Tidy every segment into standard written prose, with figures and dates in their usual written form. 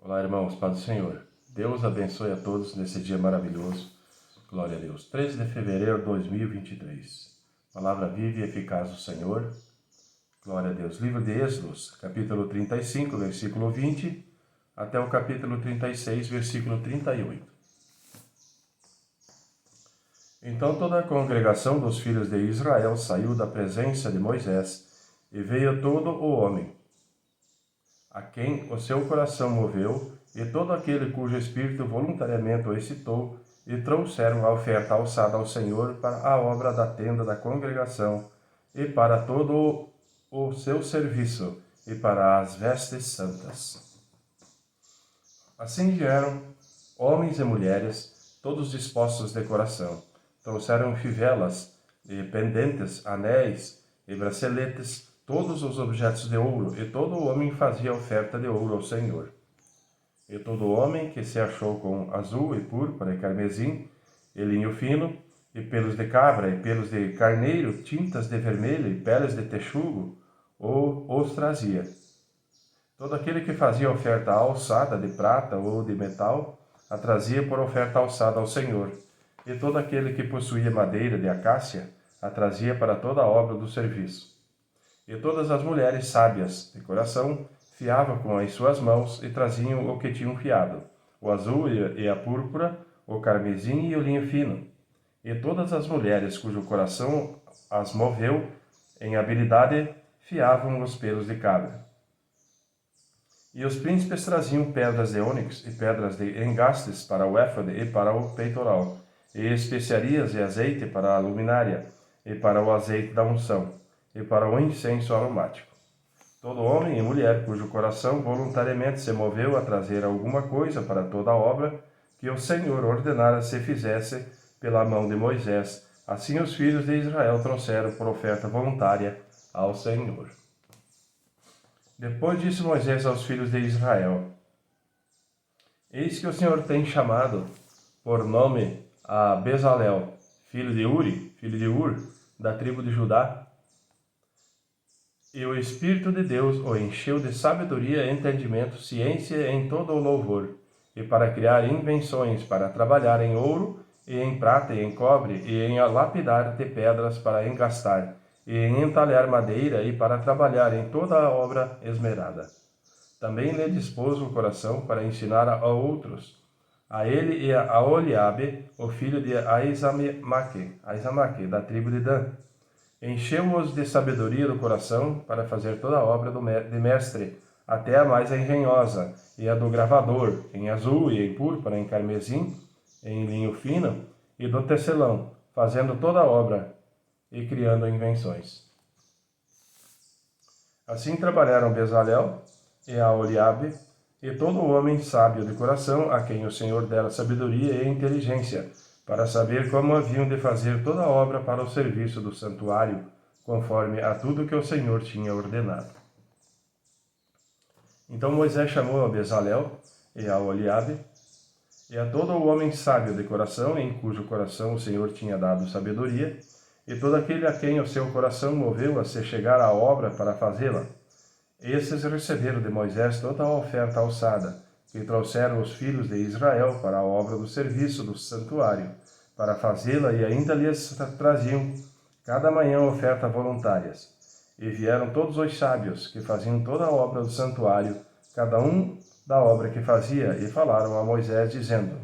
Olá, irmãos, paz do Senhor. Deus abençoe a todos nesse dia maravilhoso. Glória a Deus. 13 de fevereiro de 2023. Palavra viva e eficaz do Senhor. Glória a Deus. Livro de Êxodos, capítulo 35, versículo 20, até o capítulo 36, versículo 38. Então toda a congregação dos filhos de Israel saiu da presença de Moisés, e veio todo o homem a quem o seu coração moveu, e todo aquele cujo espírito voluntariamente o excitou, e trouxeram a oferta alçada ao Senhor para a obra da tenda da congregação, e para todo o seu serviço, e para as vestes santas. Assim vieram homens e mulheres, todos dispostos de coração. Trouxeram fivelas, e pendentes, anéis e braceletes, todos os objetos de ouro, e todo homem fazia oferta de ouro ao Senhor. E todo homem que se achou com azul e púrpura e carmesim, e linho fino, e pelos de cabra, e pelos de carneiro, tintas de vermelho e peles de texugo, os trazia. Todo aquele que fazia oferta alçada de prata ou de metal, a trazia por oferta alçada ao Senhor. E todo aquele que possuía madeira de acácia, a trazia para toda a obra do serviço. E todas as mulheres sábias de coração fiavam com as suas mãos e traziam o que tinham fiado, o azul e a púrpura, o carmesim e o linho fino. E todas as mulheres cujo coração as moveu em habilidade fiavam os pelos de cabra. E os príncipes traziam pedras de ônix e pedras de engastes para o éfode e para o peitoral, e especiarias e azeite para a luminária, e para o azeite da unção, e para o incenso aromático. Todo homem e mulher cujo coração voluntariamente se moveu a trazer alguma coisa para toda a obra que o Senhor ordenara se fizesse pela mão de Moisés, assim os filhos de Israel trouxeram por oferta voluntária ao Senhor. Depois disse Moisés aos filhos de Israel: Eis que o Senhor tem chamado por nome a Bezalel, filho de Ur, da tribo de Judá. E o Espírito de Deus o encheu de sabedoria, entendimento, ciência em todo o louvor, e para criar invenções, para trabalhar em ouro, e em prata, e em cobre, e em lapidar de pedras para engastar, e em entalhar madeira, e para trabalhar em toda a obra esmerada. Também lhe dispôs o coração para ensinar a outros, a ele e a Oliabe, o filho de Aizamaque, da tribo de Dan. Encheu-os de sabedoria do coração para fazer toda a obra de mestre, até a mais engenhosa, e a do gravador, em azul e em púrpura, em carmesim, em linho fino, e do tecelão, fazendo toda a obra e criando invenções. Assim trabalharam Bezalel e a Oliabe, e todo homem sábio de coração, a quem o Senhor dera sabedoria e inteligência, para saber como haviam de fazer toda a obra para o serviço do santuário, conforme a tudo que o Senhor tinha ordenado. Então Moisés chamou a Bezalel e a Oliabe, e a todo o homem sábio de coração, em cujo coração o Senhor tinha dado sabedoria, e todo aquele a quem o seu coração moveu a se chegar à obra para fazê-la. Esses receberam de Moisés toda a oferta alçada, que trouxeram os filhos de Israel para a obra do serviço do santuário, para fazê-la, e ainda lhes traziam cada manhã oferta voluntárias. E vieram todos os sábios, que faziam toda a obra do santuário, cada um da obra que fazia, e falaram a Moisés, dizendo: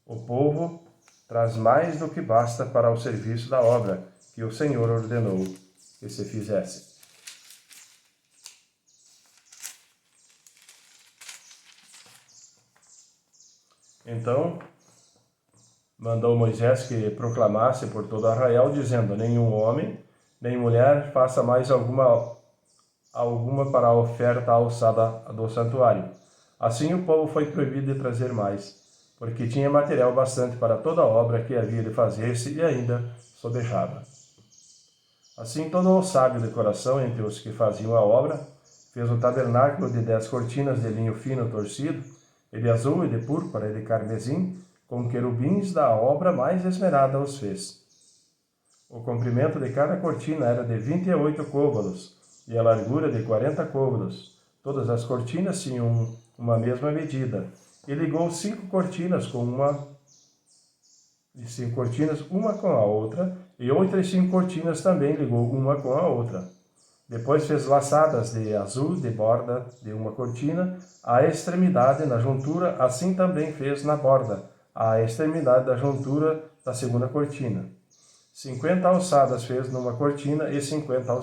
O povo traz mais do que basta para o serviço da obra que o Senhor ordenou que se fizesse. Então mandou Moisés que proclamasse por todo Israel, dizendo: Nenhum homem, nem mulher faça mais alguma para a oferta alçada do santuário. Assim o povo foi proibido de trazer mais, porque tinha material bastante para toda a obra que havia de fazer-se e ainda sobejava. Assim todo o sábio de coração entre os que faziam a obra fez o tabernáculo de 10 cortinas de linho fino torcido, e de azul, e de púrpura, e de carmesim, com querubins da obra mais esmerada os fez. O comprimento de cada cortina era de 28 côvados, e a largura de 40 côvados. Todas as cortinas tinham uma mesma medida, e ligou 5 cortinas uma com a outra, e outras 5 cortinas também ligou uma com a outra. Depois fez laçadas de azul de borda de uma cortina, à extremidade na juntura, assim também fez na borda, à extremidade da juntura da segunda cortina. 50 alçadas fez numa cortina e 50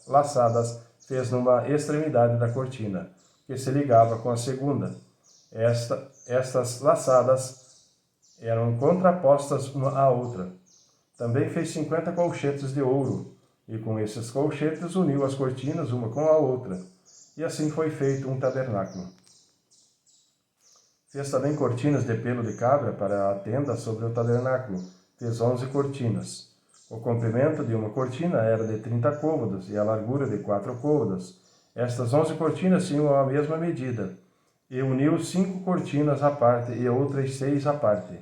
laçadas fez numa extremidade da cortina, que se ligava com a segunda. Estas laçadas eram contrapostas uma à outra. Também fez 50 colchetes de ouro, e com esses colchetes uniu as cortinas uma com a outra, e assim foi feito um tabernáculo. Fez também cortinas de pelo de cabra para a tenda sobre o tabernáculo. Fez 11 cortinas. O comprimento de uma cortina era de 30 côvados, e a largura de 4 côvados. Estas 11 cortinas tinham a mesma medida, e uniu 5 cortinas à parte e outras 6 à parte.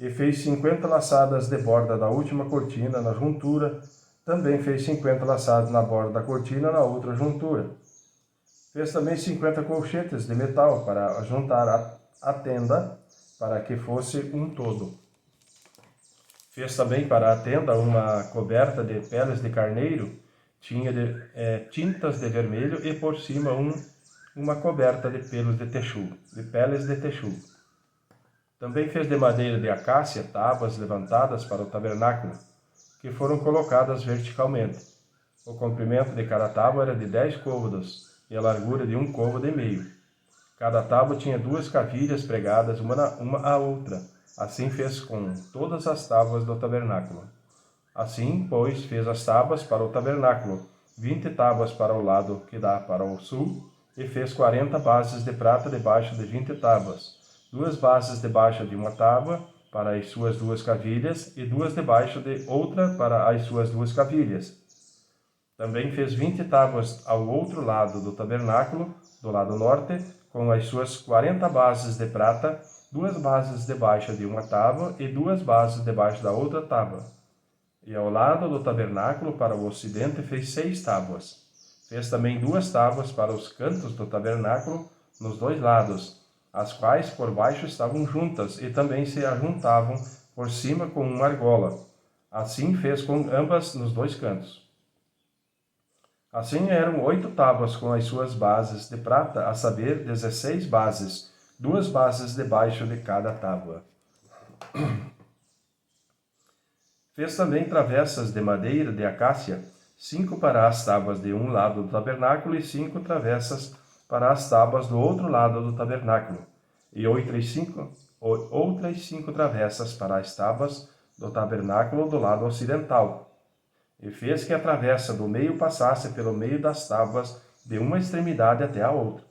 E fez 50 laçadas de borda da última cortina na juntura. Também fez 50 laçadas na borda da cortina na outra juntura. Fez também 50 colchetes de metal para juntar a tenda, para que fosse um todo. Fez também para a tenda uma coberta de peles de carneiro, tinha tintas de vermelho, e por cima uma coberta de pelos de peles de texu. Também fez de madeira de acácia tábuas levantadas para o tabernáculo, que foram colocadas verticalmente. O comprimento de cada tábua era de 10 côvados, e a largura de 1 côvado e meio. Cada tábua tinha 2 cavilhas pregadas uma à outra. Assim fez com todas as tábuas do tabernáculo. Assim, pois, fez as tábuas para o tabernáculo, 20 tábuas para o lado que dá para o sul, e fez 40 bases de prata debaixo de 20 tábuas, 2 bases debaixo de uma tábua para as suas 2 cavilhas, e 2 debaixo de outra para as suas 2 cavilhas. Também fez 20 tábuas ao outro lado do tabernáculo, do lado norte, com as suas 40 bases de prata, 2 bases debaixo de uma tábua e 2 bases debaixo da outra tábua. E ao lado do tabernáculo, para o ocidente, fez 6 tábuas. Fez também 2 tábuas para os cantos do tabernáculo, nos 2 lados, as quais por baixo estavam juntas, e também se ajuntavam por cima com uma argola. Assim fez com ambas nos 2 cantos. Assim eram 8 tábuas com as suas bases de prata, a saber, 16 bases, 2 bases debaixo de cada tábua. Fez também travessas de madeira de acácia, 5 para as tábuas de um lado do tabernáculo e 5 travessas para as tábuas do outro lado do tabernáculo, e outras 5 travessas para as tábuas do tabernáculo do lado ocidental. E fez que a travessa do meio passasse pelo meio das tábuas de uma extremidade até a outra.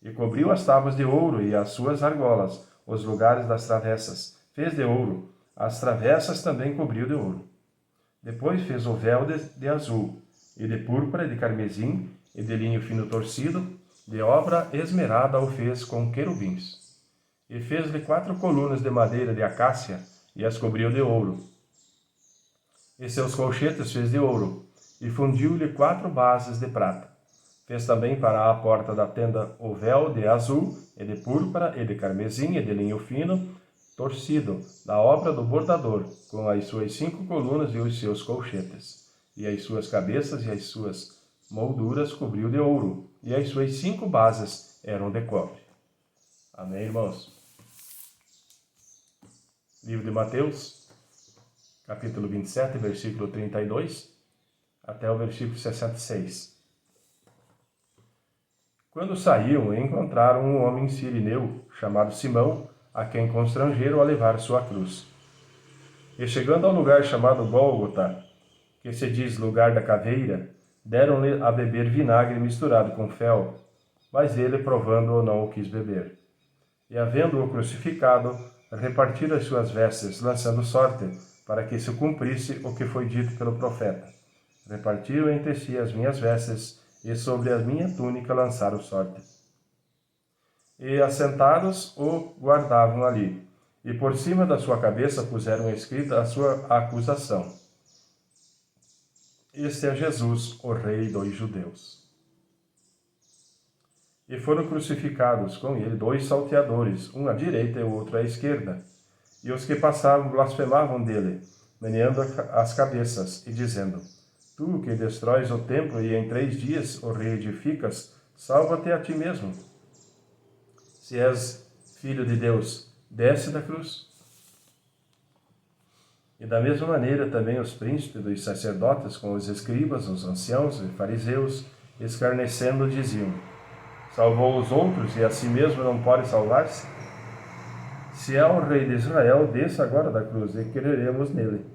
E cobriu as tábuas de ouro e as suas argolas, os lugares das travessas. Fez de ouro. As travessas também cobriu de ouro. Depois fez o véu de azul, e de púrpura, e de carmesim, e de linho fino torcido, de obra esmerada o fez com querubins. E fez-lhe 4 colunas de madeira de acácia, e as cobriu de ouro. E seus colchetes fez de ouro, e fundiu-lhe 4 bases de prata. Fez também para a porta da tenda o véu de azul, e de púrpura, e de carmesim, e de linho fino, torcido, da obra do bordador, com as suas 5 colunas e os seus colchetes. E as suas cabeças e as suas molduras cobriu de ouro, e as suas 5 bases eram de cobre. Amém, irmãos? Livro de Mateus, capítulo 27, versículo 32, até o versículo 66. Quando saíam, encontraram um homem sirineu, chamado Simão, a quem constrangeram a levar sua cruz. E chegando ao lugar chamado Gólgota, que se diz lugar da caveira, deram-lhe a beber vinagre misturado com fel, mas ele, provando-o, não o quis beber. E havendo-o crucificado, repartiram as suas vestes, lançando sorte, para que se cumprisse o que foi dito pelo profeta. Repartiram entre si as minhas vestes, e sobre a minha túnica lançaram sorte. E assentados o guardavam ali, e por cima da sua cabeça puseram escrita a sua acusação: Este é Jesus, o Rei dos Judeus. E foram crucificados com ele 2 salteadores, um à direita e o outro à esquerda. E os que passavam blasfemavam dele, meneando as cabeças e dizendo: Tu que destróis o templo e em 3 dias o reedificas, salva-te a ti mesmo. Se és filho de Deus, desce da cruz. E da mesma maneira também os príncipes dos sacerdotes com os escribas, os anciãos e fariseus, escarnecendo, diziam: Salvou os outros e a si mesmo não pode salvar-se? Se é o rei de Israel, desça agora da cruz e creremos nele.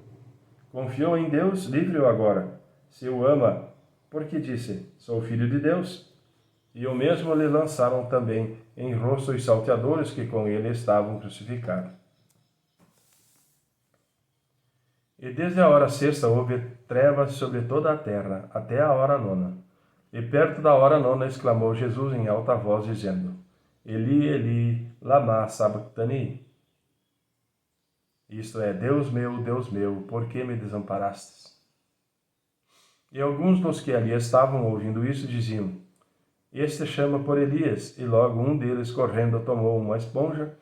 Confiou em Deus, livre-o agora. Se o ama, porque disse: Sou filho de Deus. E o mesmo lhe lançaram também em rosto os salteadores que com ele estavam crucificados. E desde a hora sexta houve trevas sobre toda a terra, até a hora nona. E perto da hora nona exclamou Jesus em alta voz, dizendo: Eli, Eli, lama sabachthani. Isto é, Deus meu, por que me desamparastes? E alguns dos que ali estavam ouvindo isso diziam: Este chama por Elias. E logo um deles, correndo, tomou uma esponja,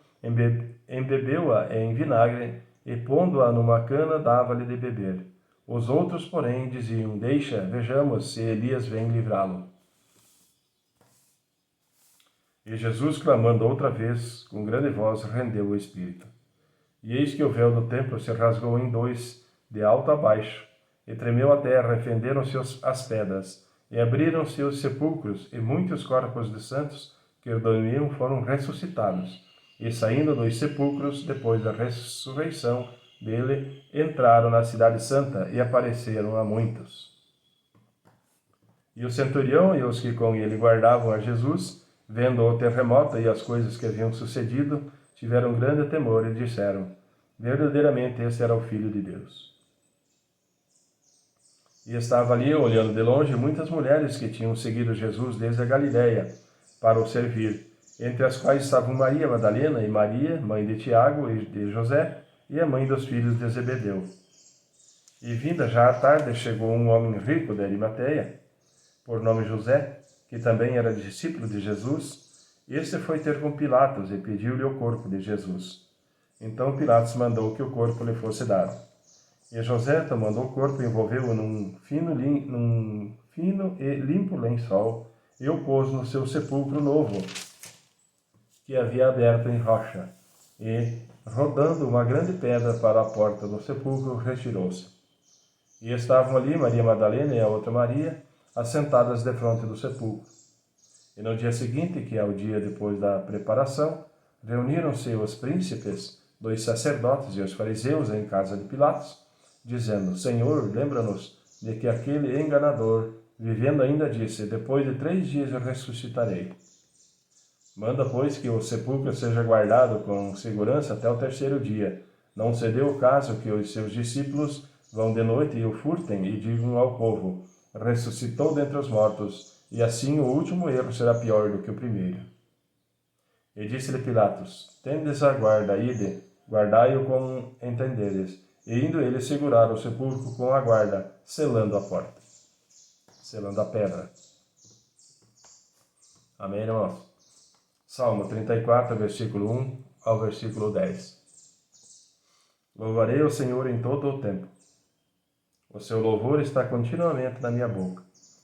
embebeu-a em vinagre e, pondo-a numa cana, dava-lhe de beber. Os outros, porém, diziam: Deixa, vejamos se Elias vem livrá-lo. E Jesus, clamando outra vez, com grande voz, rendeu o espírito. E eis que o véu do templo se rasgou em 2, de alto a baixo, e tremeu a terra, e fenderam-se as pedras, e abriram-se os sepulcros, e muitos corpos de santos que dormiam foram ressuscitados. E saindo dos sepulcros, depois da ressurreição dele, entraram na cidade santa, e apareceram a muitos. E o centurião e os que com ele guardavam a Jesus, vendo o terremoto e as coisas que haviam sucedido, tiveram grande temor e disseram: Verdadeiramente este era o Filho de Deus. E estava ali, olhando de longe, muitas mulheres que tinham seguido Jesus desde a Galiléia para o servir, entre as quais estavam Maria Madalena e Maria, mãe de Tiago e de José, e a mãe dos filhos de Zebedeu. E vinda já à tarde, chegou um homem rico de Arimateia, por nome José, que também era discípulo de Jesus. Este foi ter com Pilatos e pediu-lhe o corpo de Jesus. Então Pilatos mandou que o corpo lhe fosse dado. E José, tomando o corpo, envolveu-o num fino e limpo lençol e o pôs no seu sepulcro novo, que havia aberto em rocha. E, rodando uma grande pedra para a porta do sepulcro, retirou-se. E estavam ali Maria Madalena e a outra Maria, assentadas defronte do sepulcro. E no dia seguinte, que é o dia depois da preparação, reuniram-se os príncipes dos sacerdotes e os fariseus em casa de Pilatos, dizendo: Senhor, lembra-nos de que aquele enganador, vivendo ainda, disse: depois de 3 dias eu ressuscitarei. Manda, pois, que o sepulcro seja guardado com segurança até o 3º dia. Não se dê o caso que os seus discípulos vão de noite e o furtem e digam ao povo: ressuscitou dentre os mortos, e assim o último erro será pior do que o primeiro. E disse-lhe Pilatos: tendes a guarda, ide, guardai-o como entenderes. E indo ele segurar o sepulcro com a guarda, selando a porta, selando a pedra. Amém, irmãos? Salmo 34, versículo 1 ao versículo 10. Louvarei o Senhor em todo o tempo. O seu louvor está continuamente na minha boca.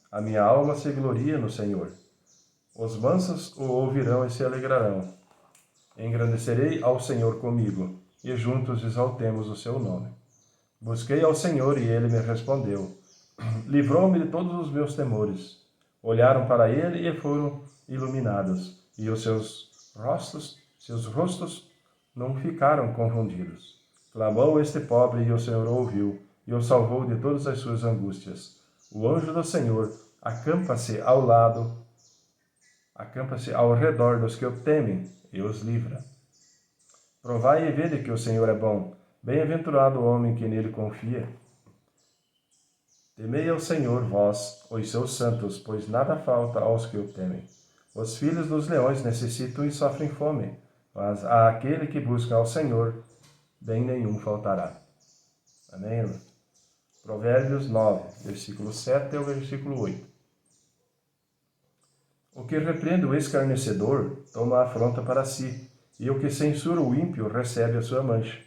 A minha alma se gloria no Senhor. Os mansos o ouvirão e se alegrarão. Engrandecerei ao Senhor comigo, e juntos exaltemos o seu nome. Busquei ao Senhor e ele me respondeu. Livrou-me de todos os meus temores. Olharam para ele e foram iluminados, e os seus rostos não ficaram confundidos. Clamou este pobre e o Senhor ouviu, e o salvou de todas as suas angústias. O anjo do Senhor acampa-se ao redor dos que o temem e os livra. Provai e vede que o Senhor é bom. Bem-aventurado o homem que nele confia. Temei ao Senhor, vós, os seus santos, pois nada falta aos que o temem. Os filhos dos leões necessitam e sofrem fome, mas a aquele que busca ao Senhor, bem nenhum faltará. Amém, irmão? Provérbios 9, versículo 7 ao versículo 8. O que repreende o escarnecedor toma a afronta para si, e o que censura o ímpio recebe a sua mancha.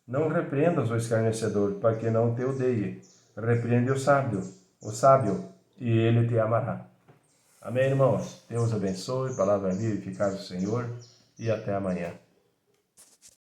Não repreendas o escarnecedor, para que não te odeie. Repreende o sábio, e ele te amará. Amém, irmãos? Deus abençoe, palavra viva e eficaz do Senhor, e até amanhã.